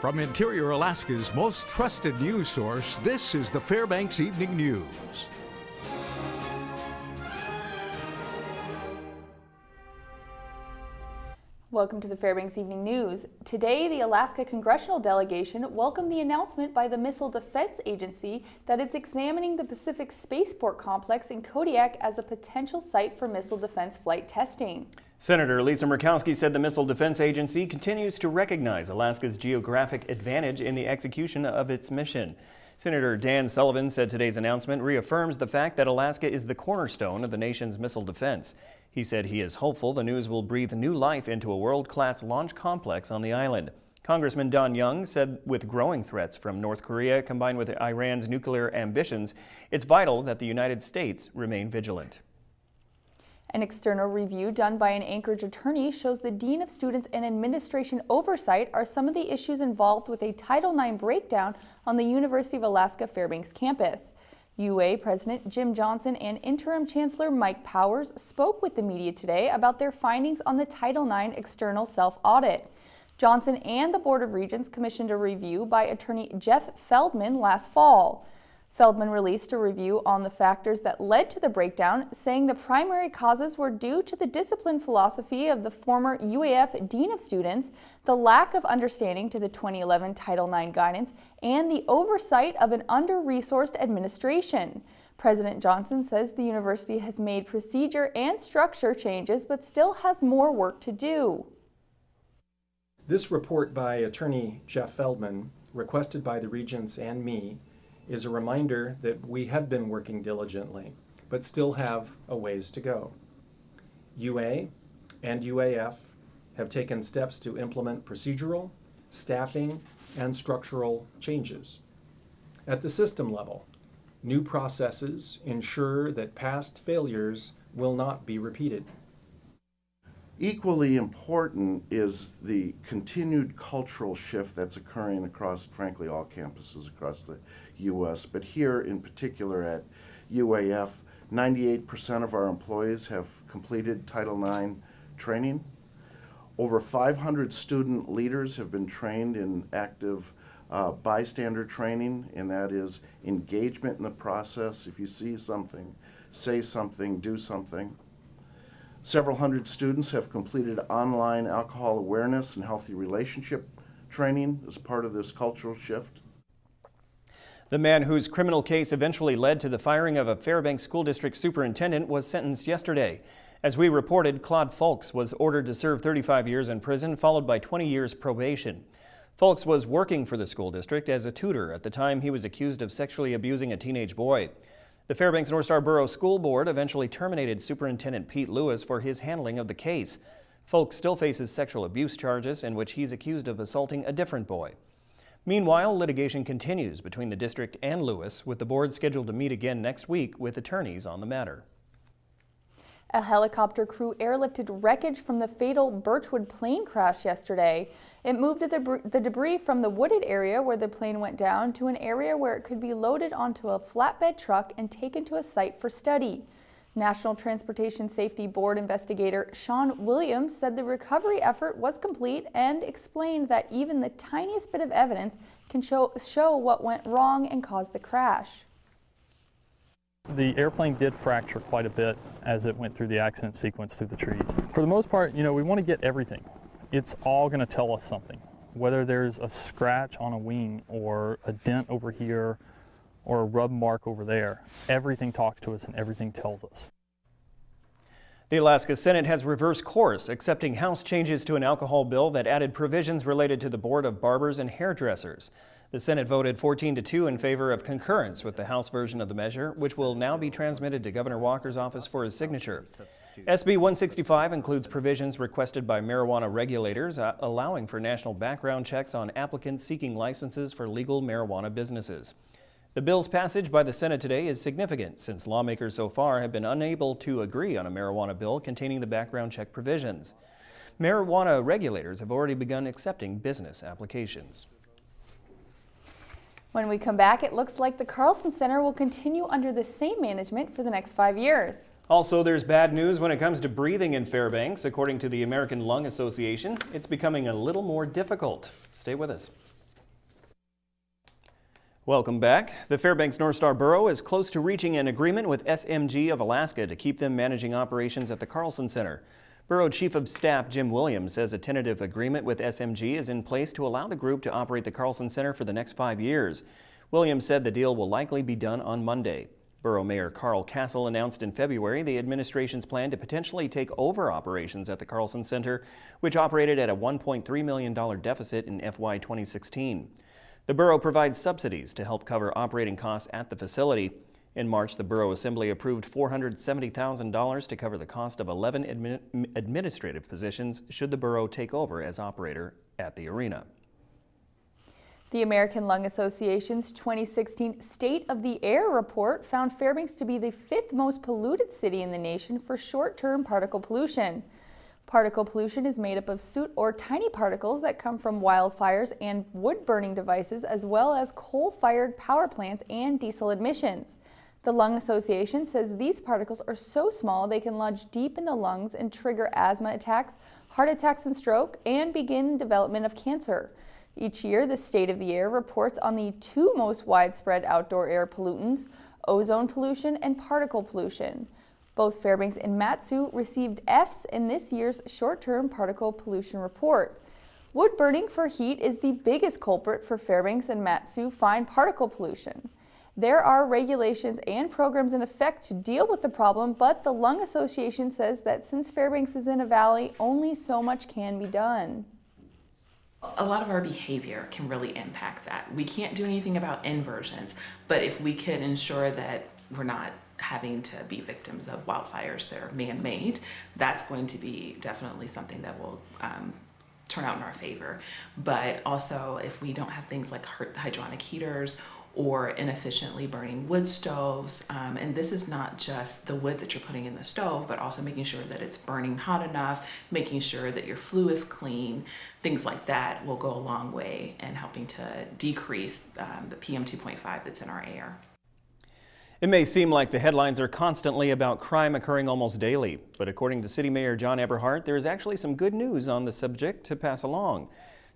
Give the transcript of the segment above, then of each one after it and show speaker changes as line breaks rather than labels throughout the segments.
From Interior Alaska's most trusted news source, this is the Fbx Evening News.
Welcome to the Fbx Evening News. Today, the Alaska Congressional Delegation welcomed the announcement by the Missile Defense Agency that it's examining the Pacific Spaceport Complex in Kodiak as a potential site for missile defense flight testing.
Senator Lisa Murkowski said the Missile Defense Agency continues to recognize Alaska's geographic advantage in the execution of its mission. Senator Dan Sullivan said today's announcement reaffirms the fact that Alaska is the cornerstone of the nation's missile defense. He said he is hopeful the news will breathe new life into a world-class launch complex on the island. Congressman Don Young said with growing threats from North Korea combined with Iran's nuclear ambitions, it's vital that the United States remain vigilant.
An external review done by an Anchorage attorney shows the Dean of Students and Administration oversight are some of the issues involved with a Title IX breakdown on the University of Alaska Fairbanks campus. UA President Jim Johnson and Interim Chancellor Mike Powers spoke with the media today about their findings on the Title IX external self-audit. Johnson and the Board of Regents commissioned a review by attorney Jeff Feldman last fall. Feldman released a review on the factors that led to the breakdown, saying the primary causes were due to the discipline philosophy of the former UAF Dean of Students, the lack of understanding to the 2011 Title IX guidance, and the oversight of an under-resourced administration. President Johnson says the university has made procedure and structure changes, but still has more work to do.
This report by attorney Jeff Feldman, requested by the Regents and me, is a reminder that we have been working diligently, but still have a ways to go. UA and UAF have taken steps to implement procedural, staffing, and structural changes. At the system level, new processes ensure that past failures will not be repeated.
Equally important is the continued cultural shift that's occurring across, frankly, all campuses across the U.S. But here in particular at UAF, 98% of our employees have completed Title IX training. Over 500 student leaders have been trained in active bystander training, and that is engagement in the process. If you see something, say something, do something. Several hundred students have completed online alcohol awareness and healthy relationship training as part of this cultural shift.
The man whose criminal case eventually led to the firing of a Fairbanks School District superintendent was sentenced yesterday. As we reported, Claude Folks was ordered to serve 35 years in prison, followed by 20 years probation. Folks was working for the school district as a tutor at the time he was accused of sexually abusing a teenage boy. The Fairbanks North Star Borough School Board eventually terminated Superintendent Pete Lewis for his handling of the case. Folks still faces sexual abuse charges in which he's accused of assaulting a different boy. Meanwhile, litigation continues between the district and Lewis, with the board scheduled to meet again next week with attorneys on the matter.
A helicopter crew airlifted wreckage from the fatal Birchwood plane crash yesterday. It moved the debris from the wooded area where the plane went down to an area where it could be loaded onto a flatbed truck and taken to a site for study. National Transportation Safety Board investigator Sean Williams said the recovery effort was complete and explained that even the tiniest bit of evidence can show what went wrong and caused the crash.
The airplane did fracture quite a bit as it went through the accident sequence through the trees. For the most part, we want to get everything. It's all going to tell us something. Whether there's a scratch on a wing or a dent over here or a rub mark over there, everything talks to us and everything tells us.
The Alaska Senate has reversed course, accepting House changes to an alcohol bill that added provisions related to the Board of Barbers and Hairdressers. The Senate voted 14-2 in favor of concurrence with the House version of the measure, which will now be transmitted to Governor Walker's office for his signature. SB 165 includes provisions requested by marijuana regulators, allowing for national background checks on applicants seeking licenses for legal marijuana businesses. The bill's passage by the Senate today is significant, since lawmakers so far have been unable to agree on a marijuana bill containing the background check provisions. Marijuana regulators have already begun accepting business applications.
When we come back, it looks like the Carlson Center will continue under the same management for the next 5 years.
Also, there's bad news when it comes to breathing in Fairbanks. According to the American Lung Association, it's becoming a little more difficult. Stay with us. Welcome back. The Fairbanks North Star Borough is close to reaching an agreement with SMG of Alaska to keep them managing operations at the Carlson Center. Borough Chief of Staff Jim Williams says a tentative agreement with SMG is in place to allow the group to operate the Carlson Center for the next 5 years. Williams said the deal will likely be done on Monday. Borough Mayor Carl Castle announced in February the administration's plan to potentially take over operations at the Carlson Center, which operated at a $1.3 million deficit in FY 2016. The borough provides subsidies to help cover operating costs at the facility. In March, the Borough Assembly approved $470,000 to cover the cost of 11 administrative positions should the borough take over as operator at the arena.
The American Lung Association's 2016 State of the Air report found Fairbanks to be the 5th most polluted city in the nation for short-term particle pollution. Particle pollution is made up of soot or tiny particles that come from wildfires and wood-burning devices, as well as coal-fired power plants and diesel emissions. The Lung Association says these particles are so small they can lodge deep in the lungs and trigger asthma attacks, heart attacks and stroke, and begin development of cancer. Each year, the State of the Air reports on the 2 most widespread outdoor air pollutants, ozone pollution and particle pollution. Both Fairbanks and Mat-Su received Fs in this year's short-term particle pollution report. Wood burning for heat is the biggest culprit for Fairbanks and Mat-Su fine particle pollution. There are regulations and programs in effect to deal with the problem, but the Lung Association says that since Fairbanks is in a valley, only so much can be done.
A lot of our behavior can really impact that. We can't do anything about inversions, but if we can ensure that we're not having to be victims of wildfires that are man-made, that's going to be definitely something that will turn out in our favor. But also, if we don't have things like hydronic heaters or inefficiently burning wood stoves, and this is not just the wood that you're putting in the stove, but also making sure that it's burning hot enough, making sure that your flue is clean, things like that will go a long way in helping to decrease the PM 2.5 that's in our air.
It may seem like the headlines are constantly about crime occurring almost daily, but according to City Mayor John Eberhardt, there is actually some good news on the subject to pass along.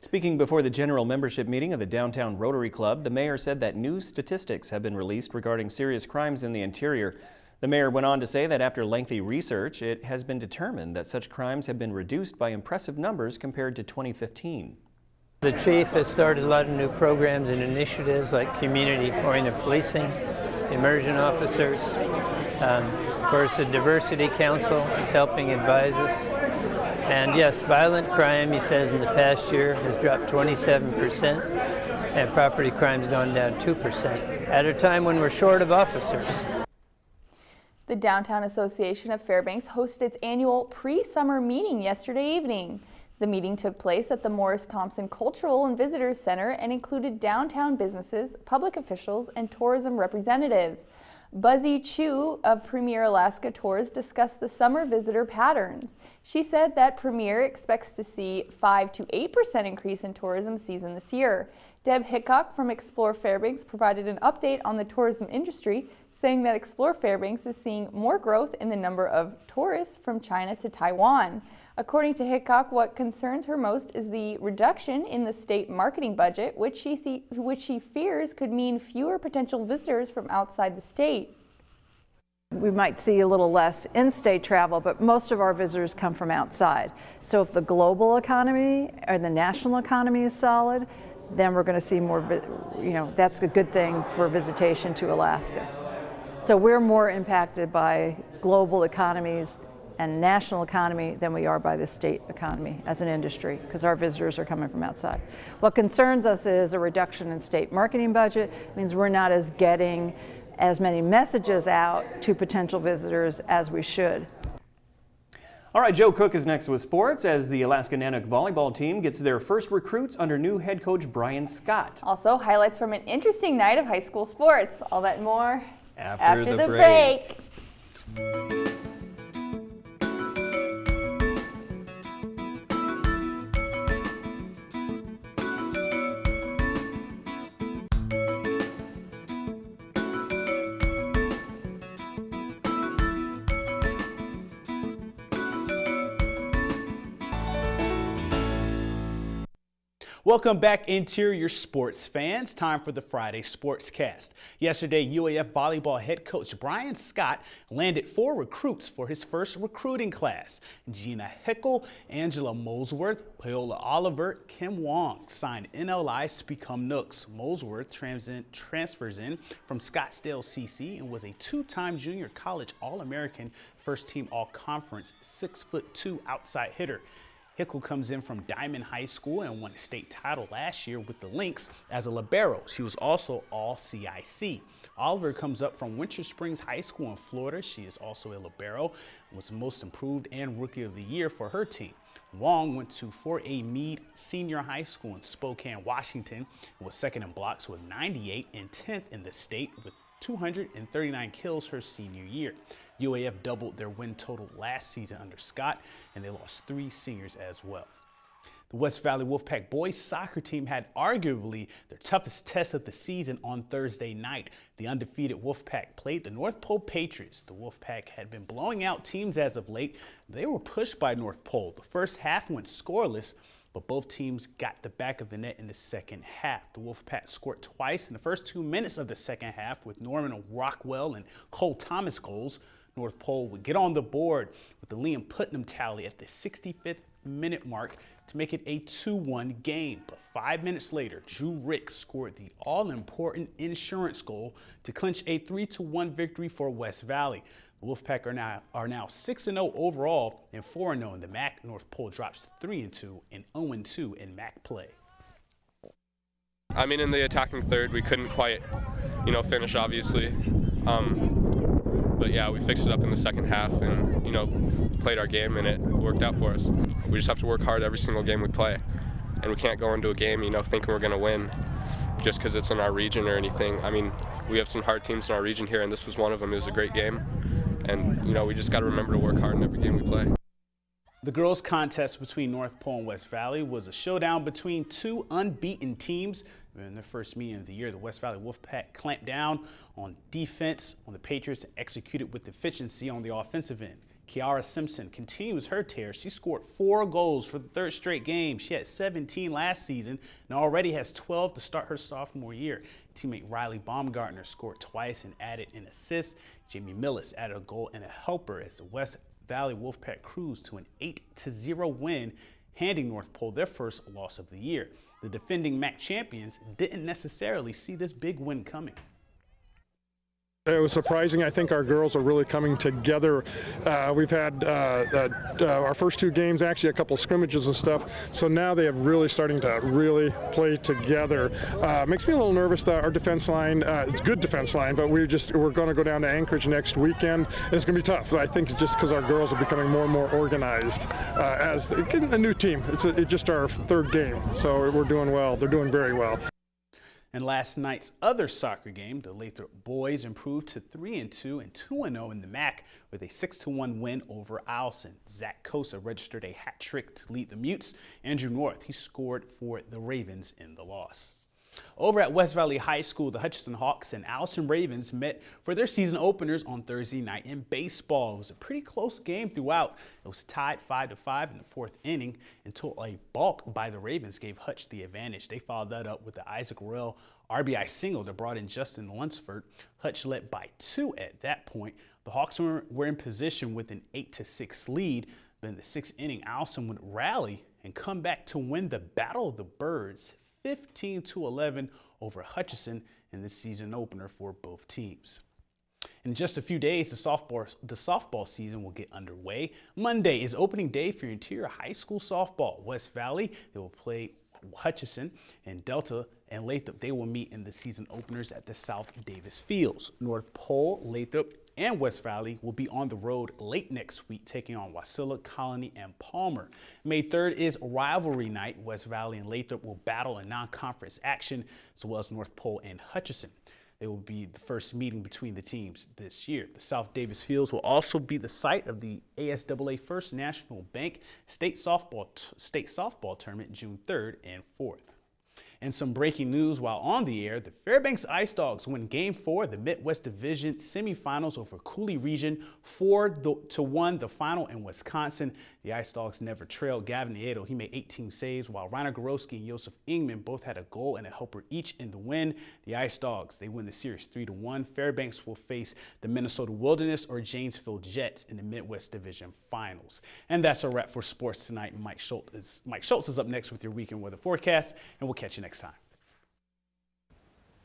Speaking before the general membership meeting of the Downtown Rotary Club, the mayor said that new statistics have been released regarding serious crimes in the interior. The mayor went on to say that after lengthy research, it has been determined that such crimes have been reduced by impressive numbers compared to 2015.
The chief has started a lot of new programs and initiatives like community-oriented policing, immersion officers. Of course, the Diversity Council is helping advise us. And yes, violent crime, he says, in the past year has dropped 27%, and property crime's gone down 2%, at a time when we're short of officers.
The Downtown Association of Fairbanks hosted its annual pre-summer meeting yesterday evening. The meeting took place at the Morris Thompson Cultural and Visitors Center and included downtown businesses, public officials, and tourism representatives. Buzzy Chu of Premier Alaska Tours discussed the summer visitor patterns. She said that Premier expects to see 5 to 8% increase in tourism season this year. Deb Hickok from Explore Fairbanks provided an update on the tourism industry, saying that Explore Fairbanks is seeing more growth in the number of tourists from China to Taiwan. According to Hickok, what concerns her most is the reduction in the state marketing budget, which she fears could mean fewer potential visitors from outside the state.
We might see a little less in-state travel, but most of our visitors come from outside. So if the global economy or the national economy is solid, then we're going to see more, that's a good thing for visitation to Alaska. So we're more impacted by global economies and national economy than we are by the state economy as an industry, because our visitors are coming from outside. What concerns us is a reduction in state marketing budget. It means we're not getting as many messages out to potential visitors as we should.
All right, Joe Cook is next with sports as the Alaska Nanook volleyball team gets their first recruits under new head coach Brian Scott.
Also, highlights from an interesting night of high school sports. All that and more
after the
break.
Welcome back, Interior Sports fans. Time for the Friday Sportscast. Yesterday, UAF volleyball head coach Brian Scott landed 4 recruits for his first recruiting class. Gina Hickel, Angela Molesworth, Paola Oliver, Kim Wong signed NLIs to become Nooks. Molesworth transfers in from Scottsdale CC and was a 2-time junior college All-American, first-team All-Conference, 6'2" outside hitter. Hickel comes in from Diamond High School and won a state title last year with the Lynx as a libero. She was also All-CIC. Oliver comes up from Winter Springs High School in Florida. She is also a libero, was most improved and rookie of the year for her team. Wong went to 4A Meade Senior High School in Spokane, Washington, and was second in blocks with 98 and 10th in the state with 239 kills her senior year. UAF doubled their win total last season under Scott, and they lost 3 seniors as well. The West Valley Wolfpack boys soccer team had arguably their toughest test of the season on Thursday night. The undefeated Wolfpack played the North Pole Patriots. The Wolfpack had been blowing out teams as of late. They were pushed by North Pole. The first half went scoreless, but both teams got the back of the net in the second half. The Wolfpack scored twice in the first 2 minutes of the second half with Norman Rockwell and Cole Thomas goals. North Pole would get on the board with the Liam Putnam tally at the 65th minute mark to make it a 2-1 game. But 5 minutes later, Drew Ricks scored the all-important insurance goal to clinch a 3-1 victory for West Valley. The Wolfpack are now 6-0 overall and 4-0 in the MAC. North Pole drops 3-2 and 0-2 in MAC play.
I mean, in the attacking third, we couldn't quite, finish, obviously. But yeah, we fixed it up in the second half and, played our game, and it worked out for us. We just have to work hard every single game we play. And we can't go into a game, thinking we're going to win just because it's in our region or anything. I mean, we have some hard teams in our region here, and this was one of them. It was a great game. And, we just got to remember to work hard in every game we play.
The girls' contest between North Pole and West Valley was a showdown between 2 unbeaten teams. In their first meeting of the year, the West Valley Wolfpack clamped down on defense on the Patriots and executed with efficiency on the offensive end. Kiara Simpson continues her tear. She scored 4 goals for the 3rd straight game. She had 17 last season and already has 12 to start her sophomore year. Teammate Riley Baumgartner scored twice and added an assist. Jamie Millis added a goal and a helper as the West Valley Wolfpack cruised to an 8-0 win, handing North Pole their first loss of the year. The defending MAC champions didn't necessarily see this big win coming.
It was surprising. I think our girls are really coming together. We've had our first 2 games, actually a couple scrimmages and stuff, so now they have really starting to really play together. Makes me a little nervous that our defense line, it's a good defense line, but we're going to go down to Anchorage next weekend, and it's going to be tough. I think just because our girls are becoming more and more organized as a new team. It's just our 3rd game, so we're doing well. They're doing very well.
In last night's other soccer game, the Lathrop boys improved to 3-2 and 2-0 in the MAC with a 6-1 win over Owlson. Zach Kosa registered a hat trick to lead the Mutes. Andrew North, he scored for the Ravens in the loss. Over at West Valley High School, the Hutchinson Hawks and Allison Ravens met for their season openers on Thursday night in baseball. It was a pretty close game throughout. It was tied 5-5 in the 4th inning until a balk by the Ravens gave Hutch the advantage. They followed that up with the Isaac Rell RBI single that brought in Justin Lunsford. Hutch led by 2 at that point. The Hawks were in position with an 8-6 lead, but in the 6th inning, Allison would rally and come back to win the Battle of the Birds 15-11 over Hutchinson in the season opener for both teams. In just a few days, the softball season will get underway. Monday is opening day for Interior High School softball. West Valley, they will play Hutchinson, and Delta and Lathrop, they will meet in the season openers at the South Davis Fields. North Pole, Lathrop, and West Valley will be on the road late next week, taking on Wasilla, Colony, and Palmer. May 3rd is rivalry night. West Valley and Lathrop will battle in non-conference action, as well as North Pole and Hutchinson. They will be the first meeting between the teams this year. The South Davis Fields will also be the site of the ASAA First National Bank State Softball Tournament June 3rd and 4th. And some breaking news while on the air, the Fairbanks Ice Dogs win Game 4 of the Midwest Division semifinals over Cooley Region 4-1, the final in Wisconsin. The Ice Dogs never trailed. Gavin Nieto, he made 18 saves, while Reiner Gorowski and Josef Ingman both had a goal and a helper each in the win. The Ice Dogs, they win the series 3-1. Fairbanks will face the Minnesota Wilderness or Janesville Jets in the Midwest Division finals. And that's a wrap for sports tonight. Mike Schultz is up next with your weekend weather forecast, and we'll catch you next time.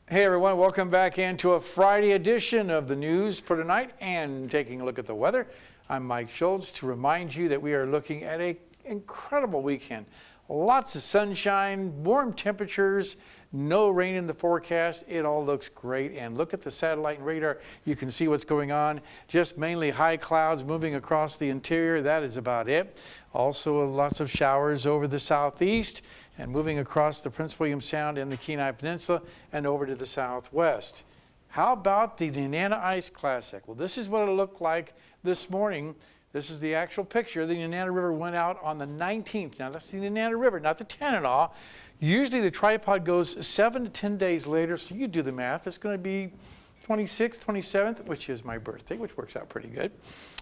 Hey everyone, welcome back into a Friday edition of the news for tonight and taking a look at the weather. I'm Mike Schultz to remind you that we are looking at an incredible weekend. Lots of sunshine, warm temperatures, no rain in the forecast. It all looks great. And look at the satellite and radar. You can see what's going on. Just mainly high clouds moving across the interior. That is about it. Also lots of showers over the southeast and moving across the Prince William Sound and the Kenai Peninsula and over to the southwest. How about the Nenana Ice Classic? Well, this is what it looked like this morning. This is the actual picture. The Nenana River went out on the 19th. Now, that's the Nenana River, not the Tanana. Usually the tripod goes 7 to 10 days later, so you do the math. It's going to be 26th, 27th, which is my birthday, which works out pretty good.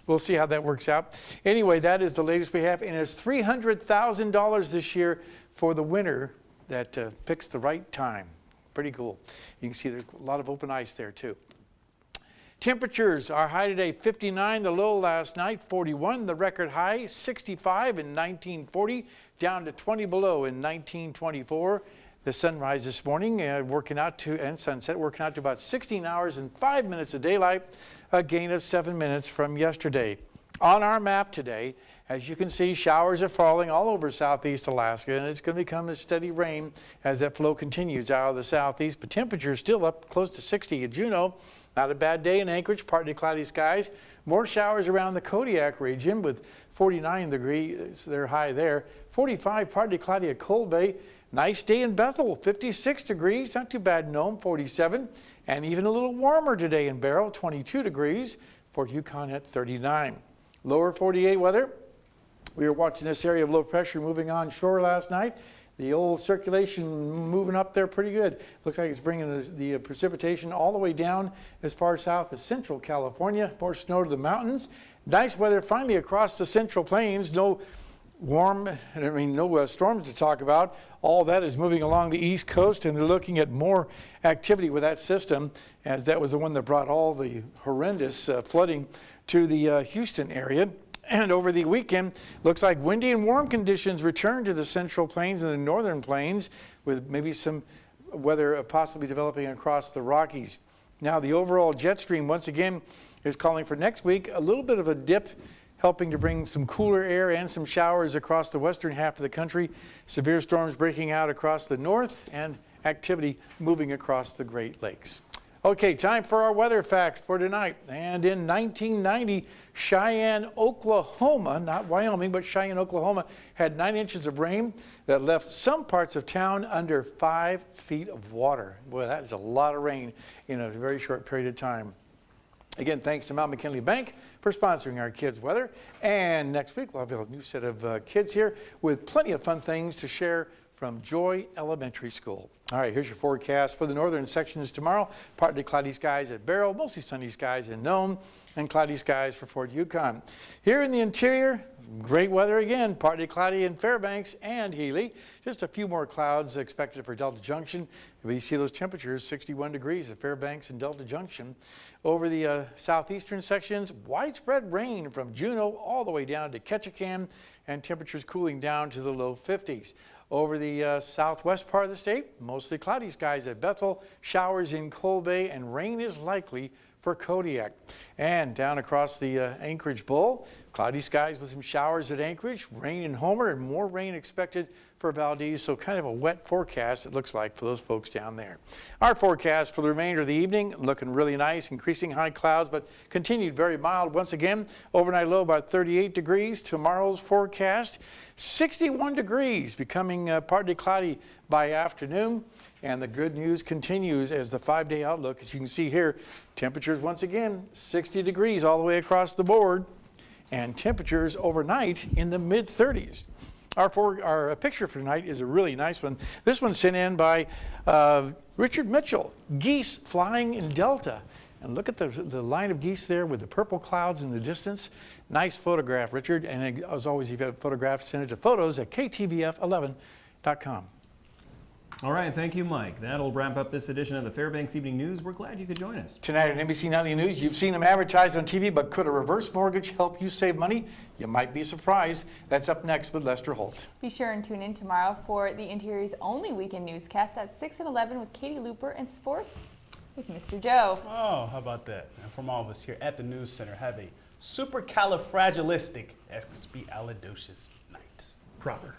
We'll see how that works out. Anyway, that is the latest we have, and it's $300,000 this year for the winner that picks the right time. Pretty cool. You can see there's a lot of open ice there too. Temperatures, our high today 59, the low last night 41, the record high 65 in 1940, down to 20 below in 1924. The sunrise this morning and sunset working out to about 16 hours and 5 minutes of daylight, a gain of 7 minutes from yesterday. On our map today, as you can see, showers are falling all over southeast Alaska, and it's going to become a steady rain as that flow continues out of the southeast, but temperatures still up close to 60 at Juneau. Not a bad day in Anchorage, partly cloudy skies. More showers around the Kodiak region with 49 degrees, they're high there. 45, partly cloudy at Cold Bay. Nice day in Bethel, 56 degrees, not too bad in Nome, 47. And even a little warmer today in Barrow, 22 degrees. Fort Yukon at 39. Lower 48 weather. We were watching this area of low pressure moving onshore last night. The old circulation moving up there pretty good. Looks like it's bringing the precipitation all the way down as far south as central California. More snow to the mountains. Nice weather finally across the central plains. No storms to talk about. All that is moving along the east coast, and they're looking at more activity with that system, as that was the one that brought all the horrendous flooding to the Houston area. And over the weekend, looks like windy and warm conditions return to the central plains and the northern plains, with maybe some weather possibly developing across the Rockies. Now, the overall jet stream, once again, is calling for next week a little bit of a dip, helping to bring some cooler air and some showers across the western half of the country. Severe storms breaking out across the north and activity moving across the Great Lakes. Okay, time for our weather fact for tonight. And in 1990, Cheyenne, Oklahoma, not Wyoming, but Cheyenne, Oklahoma, had 9 inches of rain that left some parts of town under 5 feet of water. Boy, that is a lot of rain in a very short period of time. Again, thanks to Mount McKinley Bank for sponsoring our kids' weather. And next week, we'll have a new set of kids here with plenty of fun things to share from Joy Elementary School. All right, here's your forecast for the northern sections tomorrow. Partly cloudy skies at Barrow, mostly sunny skies in Nome, and cloudy skies for Fort Yukon. Here in the interior, great weather again, partly cloudy in Fairbanks and Healy. Just a few more clouds expected for Delta Junction. We see those temperatures, 61 degrees at Fairbanks and Delta Junction. Over the southeastern sections, widespread rain from Juneau all the way down to Ketchikan, and temperatures cooling down to the low 50s. Over the southwest part of the state, mostly cloudy skies at Bethel, showers in Cold Bay, and rain is likely for Kodiak. And down across the Anchorage Bowl, cloudy skies with some showers at Anchorage, rain in Homer, and more rain expected for Valdez. So kind of a wet forecast, it looks like, for those folks down there. Our forecast for the remainder of the evening, looking really nice, increasing high clouds, but continued very mild. Once again, overnight low about 38 degrees. Tomorrow's forecast, 61 degrees, becoming partly cloudy by afternoon. And the good news continues as the 5-day outlook. As you can see here, temperatures once again 60 degrees all the way across the board, and temperatures overnight in the mid-30s. Our picture for tonight is a really nice one. This one's sent in by Richard Mitchell, geese flying in Delta. And look at the line of geese there with the purple clouds in the distance. Nice photograph, Richard. And as always, if you've got photographs, send it to photos@ktvf11.com.
All right, thank you, Mike. That'll wrap up this edition of the Fbx Evening News. We're glad you could join us.
Tonight on NBC Nightly News, you've seen them advertised on TV, but could a reverse mortgage help you save money? You might be surprised. That's up next with Lester Holt.
Be sure and tune in tomorrow for the Interior's only weekend newscast at 6 and 11 with Katie Looper and Sports with Mr. Joe.
Oh, how about that? And from all of us here at the News Center, have a supercalifragilistic expialidocious night.
Proper.